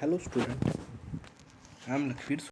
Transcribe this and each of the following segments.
Hello student, I am Lakshmir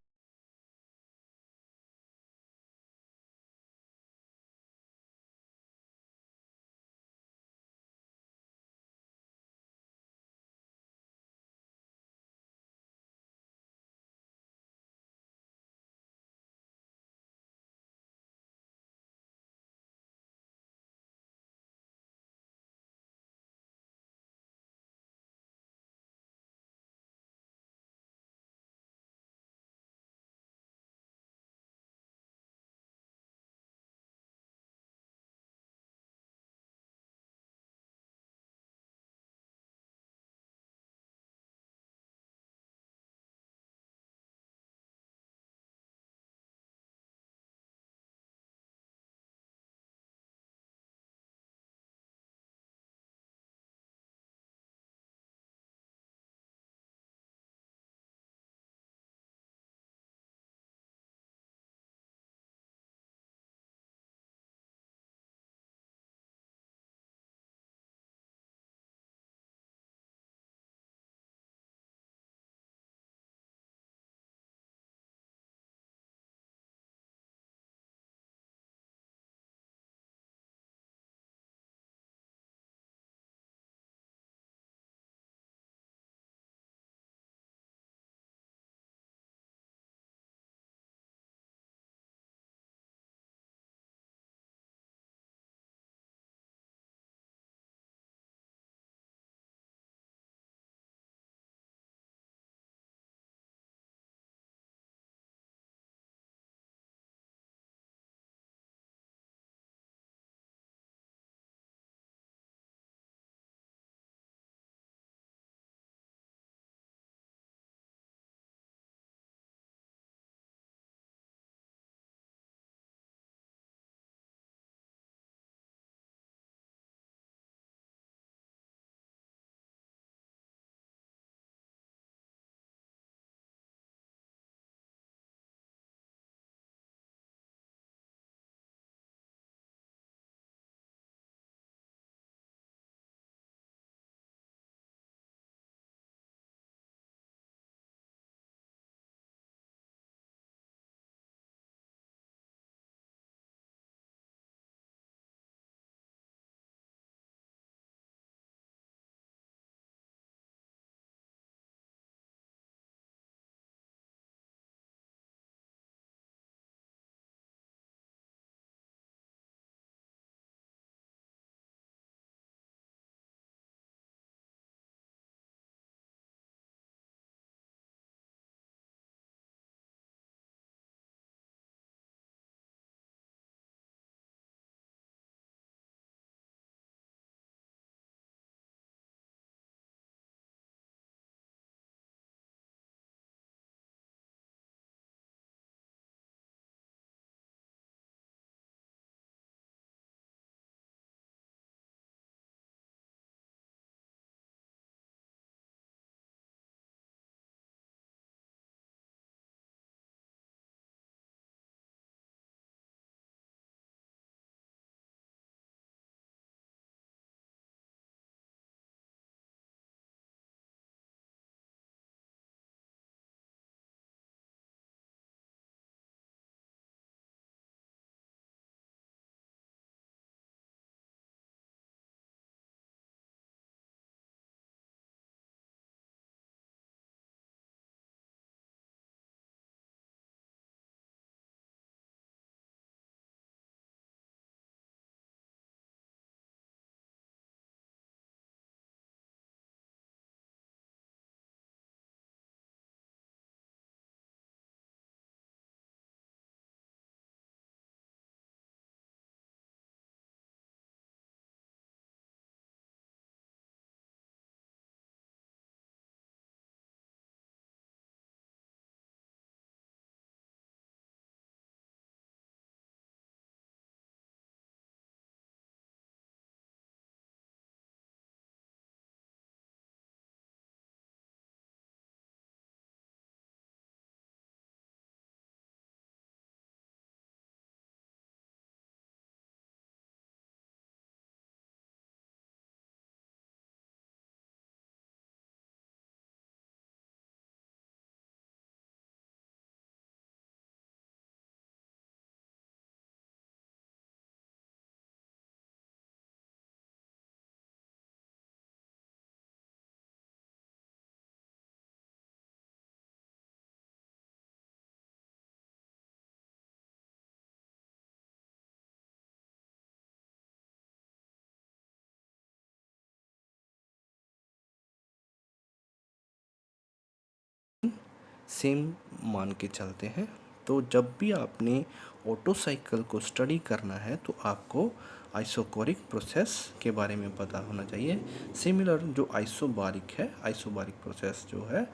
same मान के चलते हैं। तो जब भी आपने ऑटो साइकिल को स्टडी करना है तो आपको आइसोकोरिक प्रोसेस के बारे में पता होना चाहिए। सिमिलर जो आइसोबारिक है, आइसोबारिक प्रोसेस जो है,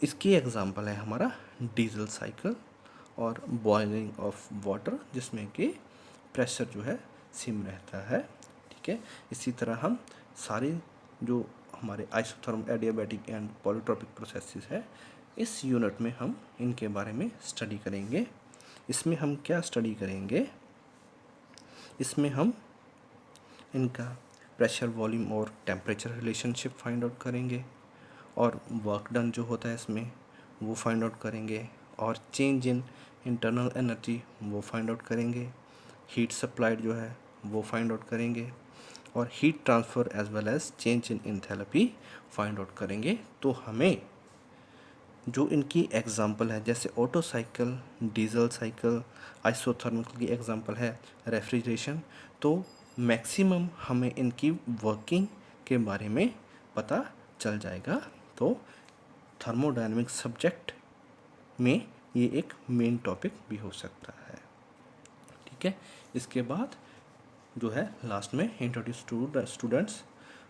इसकी एग्जांपल है हमारा डीजल साइकिल और बॉइलिंग ऑफ वाटर, जिसमें कि प्रेशर जो है सेम रहता है। ठीक है, इसी तरह हम सारे जो हमारे isotherm, adiabatic and polytropic processes है, इस यूनिट में हम इनके बारे में स्टडी करेंगे। इसमें हम क्या स्टडी करेंगे, इसमें हम इनका प्रेशर, वॉल्यूम और टेम्परेचर रिलेशनशिप फाइंड आउट करेंगे, और वर्क डन जो होता है इसमें वो फाइंड आउट करेंगे, और चेंज इन इंटरनल एनर्जी वो फाइंड आउट करेंगे, हीट सप्लाइड जो है वो फाइंड आउट करेंगे, और heat transfer as well as change in enthalpy find out करेंगे। तो हमें जो इनकी एग्जांपल है, जैसे Otto cycle, diesel cycle, isothermal की एग्जांपल है रेफ्रिजरेशन, तो मैक्सिमम हमें इनकी वर्किंग के बारे में पता चल जाएगा। तो थर्मोडायनेमिक सब्जेक्ट में ये एक मेन टॉपिक भी हो सकता है। ठीक है, इसके बाद जो है लास्ट में introduce to the students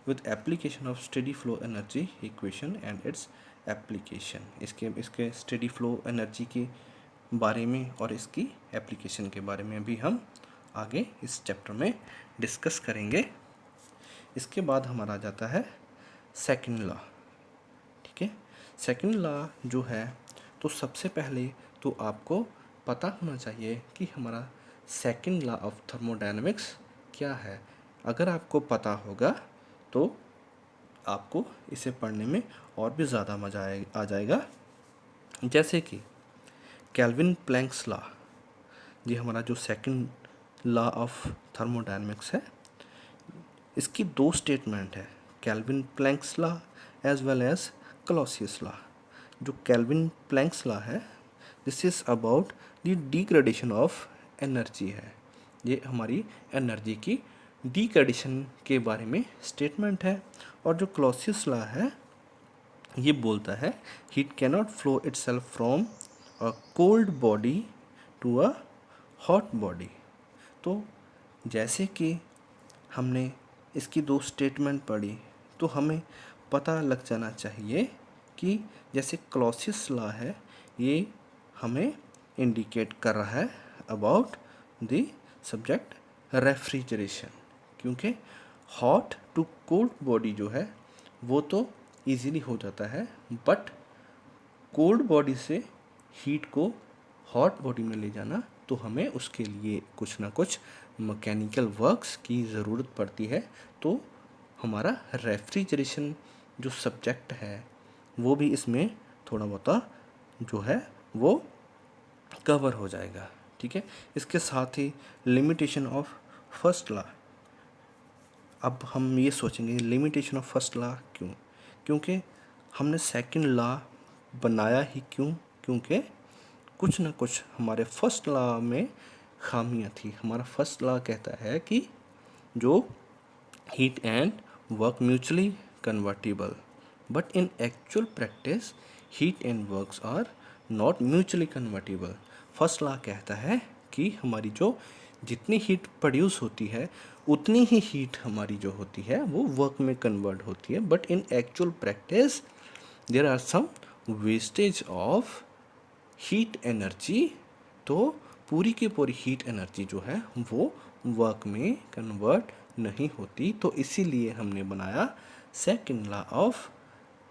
with application of steady flow energy equation and its application. इसके स्टेडी फ्लो एनर्जी के बारे में और इसकी एप्लीकेशन के बारे में भी हम आगे इस चैप्टर में डिस्कस करेंगे। इसके बाद हमारा आ जाता है सेकंड लॉ। ठीक है, सेकंड लॉ जो है, तो सबसे पहले तो आपको पता होना चाहिए कि हमारा सेकंड लॉ ऑफ थर्मोडायनेमिक्स क्या है। अगर आपको पता होगा तो आपको इसे पढ़ने में और भी ज़्यादा मज़ा आ जाएगा। जैसे कि केल्विन प्लैंक्स लॉ, ये हमारा जो सेकंड लॉ ऑफ थर्मोडायनेमिक्स है, इसकी दो स्टेटमेंट है, Kelvin Planck's law as well as Clausius law. जो केल्विन प्लैंक्स लॉ है, this is about the degradation of energy है, ये हमारी एनर्जी की डिग्रेडेशन के बारे में स्टेटमेंट है। और जो क्लॉसियस लॉ है, ये बोलता है heat cannot flow itself from a cold body to a hot body. तो जैसे कि हमने इसकी दो स्टेटमेंट पढ़ी, तो हमें पता लग जाना चाहिए कि जैसे क्लॉसियस लॉ है, ये हमें इंडिकेट कर रहा है अबाउट द सब्जेक्ट रेफ्रिजरेशन, क्योंकि हॉट टू कोल्ड बॉडी जो है वो तो इजीली हो जाता है, बट कोल्ड बॉडी से हीट को हॉट बॉडी में ले जाना, तो हमें उसके लिए कुछ ना कुछ मैकेनिकल वर्क्स की ज़रूरत पड़ती है। तो हमारा रेफ्रिजरेशन जो सब्जेक्ट है वो भी इसमें थोड़ा बहुत जो है वो कवर हो जाएगा। ठीक है, इसके साथ ही लिमिटेशन ऑफ फर्स्ट लॉ। अब हम ये सोचेंगे लिमिटेशन ऑफ फर्स्ट लॉ क्यों, क्योंकि हमने सेकंड लॉ बनाया ही क्यों, क्योंकि कुछ ना कुछ हमारे फर्स्ट लॉ में खामियां थी। हमारा फर्स्ट लॉ कहता है कि जो heat and work mutually convertible, but in actual practice heat and works are not mutually convertible. First law कहता है कि हमारी जो जितनी हीट प्रोड्यूस होती है उतनी ही हीट हमारी जो होती है वो वर्क में कन्वर्ट होती है, but in actual practice there are some wastage of heat energy. तो पूरी की पूरी हीट एनर्जी जो है वो वर्क में कन्वर्ट नहीं होती। तो इसीलिए हमने बनाया सेकंड लॉ ऑफ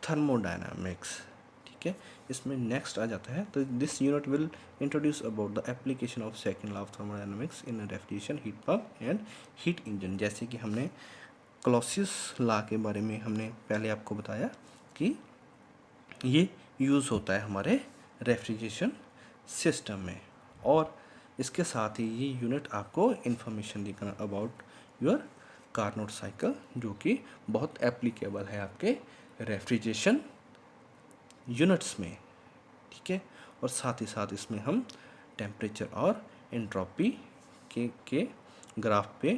थर्मोडायनामिक्स। ठीक है, इसमें नेक्स्ट आ जाता है, तो this unit will introduce about the application of second law of thermodynamics in refrigeration, heat pump and heat engine. जैसे कि हमने क्लॉसियस लॉ के बारे में हमने पहले आपको बताया कि ये यूज़ होता है हमारे रेफ्रिजरेशन सिस्टम में, और इसके साथ ही ये यूनिट आपको इन्फॉर्मेशन देगा अबाउट योर कार्नोट साइकिल, जो कि बहुत एप्लीकेबल है आपके रेफ्रिजरेशन यूनिट्स में। ठीक है, और साथ ही साथ इसमें हम टेम्परेचर और एंट्रोपी के ग्राफ पे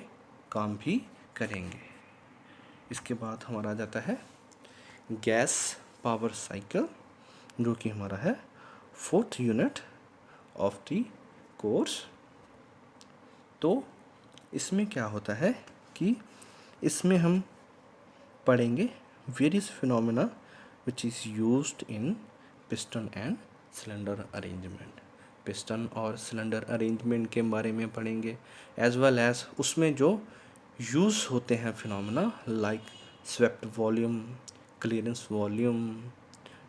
काम भी करेंगे। इसके बाद हमारा आ जाता है गैस पावर साइकिल, जो कि हमारा है 4th unit of the course. तो इसमें क्या होता है कि इसमें हम पढ़ेंगे various phenomena which is used in piston and cylinder arrangement. Piston और सिलेंडर अरेंजमेंट के बारे में पढ़ेंगे, एज वेल एज उसमें जो यूज़ होते हैं phenomena like swept volume, clearance volume,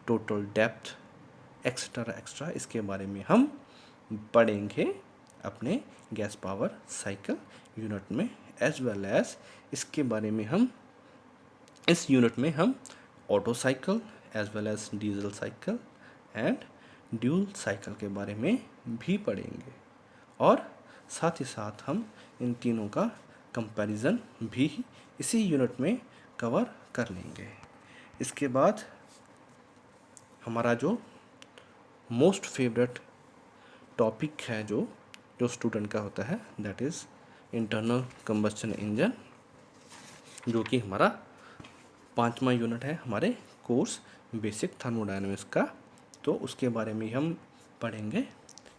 total depth extra extra, इसके बारे में हम पढ़ेंगे अपने गैस पावर साइकिल यूनिट में। एज वेल एज इसके बारे में हम इस यूनिट में हम Otto cycle as well as diesel cycle and dual cycle के बारे में भी पढ़ेंगे, और साथ ही साथ हम इन तीनों का कंपैरिजन भी इसी यूनिट में कवर कर लेंगे। इसके बाद हमारा जो मोस्ट फेवरेट टॉपिक है जो जो स्टूडेंट का होता है, that is internal combustion engine, जो कि हमारा 5वां यूनिट है हमारे कोर्स बेसिक थर्मोडायनेमिक्स का। तो उसके बारे में हम पढ़ेंगे।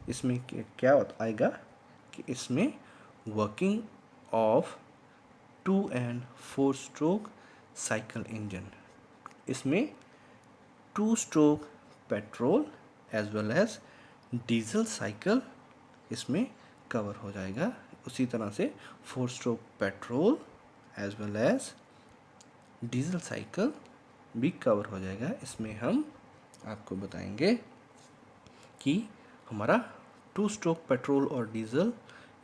इसमें क्या आएगा कि इसमें working of 2 and 4 stroke cycle engine, इसमें 2 stroke petrol as well as diesel cycle इसमें कवर हो जाएगा। उसी तरह से 4 stroke petrol as well as diesel cycle भी कवर हो जाएगा। इसमें हम आपको बताएंगे कि हमारा 2 स्ट्रोक पेट्रोल और डीजल,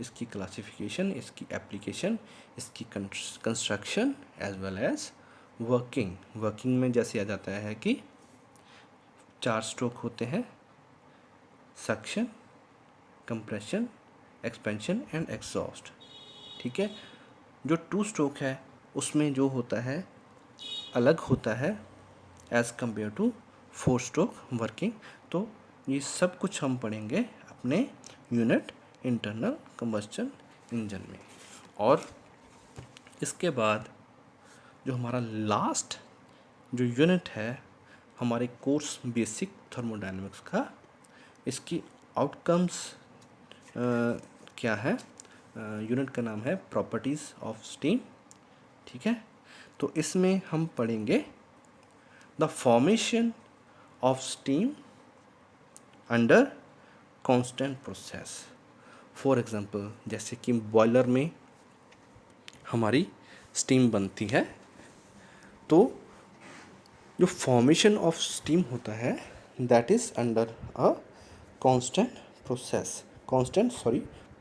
इसकी क्लासिफिकेशन, इसकी एप्लीकेशन, इसकी construction as well as working में जैसे आ जाता है कि 4 स्ट्रोक होते हैं, suction, compression, expansion and exhaust. ठीक है, जो 2 स्ट्रोक है उसमें जो होता है अलग होता है as compare to 4 stroke working. तो ये सब कुछ हम पढ़ेंगे अपने यूनिट इंटरनल कंबस्शन इंजन में। और इसके बाद जो हमारा लास्ट जो यूनिट है हमारे कोर्स बेसिक थर्मोडायनेमिक्स का, इसकी आउटकम्स क्या है, यूनिट का नाम है प्रॉपर्टीज़ ऑफ स्टीम। ठीक है, तो इसमें हम पढ़ेंगे the formation of steam under constant process. For example, जैसे कि बॉयलर में हमारी स्टीम बनती है, तो जो फॉर्मेशन ऑफ स्टीम होता है that is under a constant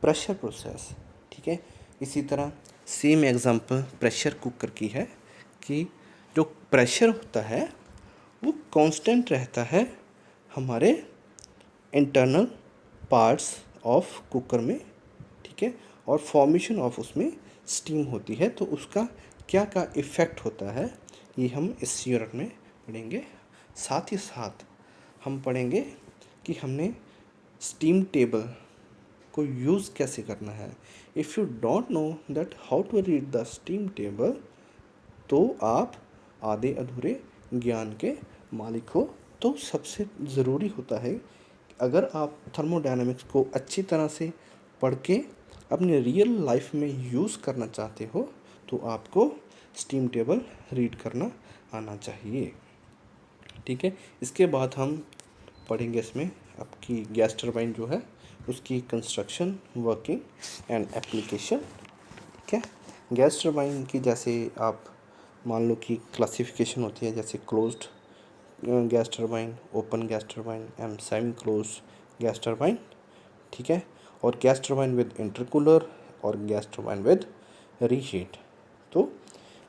pressure process. ठीक है, इसी तरह सेम एग्जांपल प्रेशर कुकर की है कि जो प्रेशर होता है वो कांस्टेंट रहता है हमारे इंटरनल पार्ट्स ऑफ कुकर में। ठीक है, और फॉर्मेशन ऑफ उसमें स्टीम होती है, तो उसका क्या क्या इफ़ेक्ट होता है ये हम इस यूनिट में पढ़ेंगे। साथ ही साथ हम पढ़ेंगे कि हमने स्टीम टेबल को यूज़ कैसे करना है। If you don't know that how to read the steam table, तो आप आधे अधूरे ज्ञान के मालिक हो। तो सबसे ज़रूरी होता है अगर आप थर्मोडायनामिक्स को अच्छी तरह से पढ़ के अपने रियल लाइफ में यूज़ करना चाहते हो, तो आपको स्टीम टेबल रीड करना आना चाहिए। ठीक है, इसके बाद हम पढ़ेंगे इसमें आपकी गैस टरबाइन जो है उसकी कंस्ट्रक्शन, वर्किंग एंड एप्लीकेशन। ठीक है, गैस टरबाइन की जैसे आप मान लो कि क्लासिफिकेशन होती है, जैसे closed gas turbine, open gas turbine and semi closed gas turbine. ठीक है, और गैस टरबाइन विद इंटरकूलर और गैस टरबाइन विद रीहीट। तो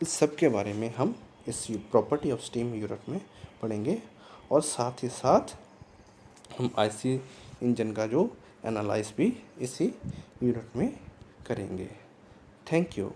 इस सब के बारे में हम इस प्रॉपर्टी ऑफ स्टीम यूनिट में पढ़ेंगे, और साथ ही साथ हम आईसी इंजन का जो एनालाइज भी इसी यूनिट में करेंगे। Thank you.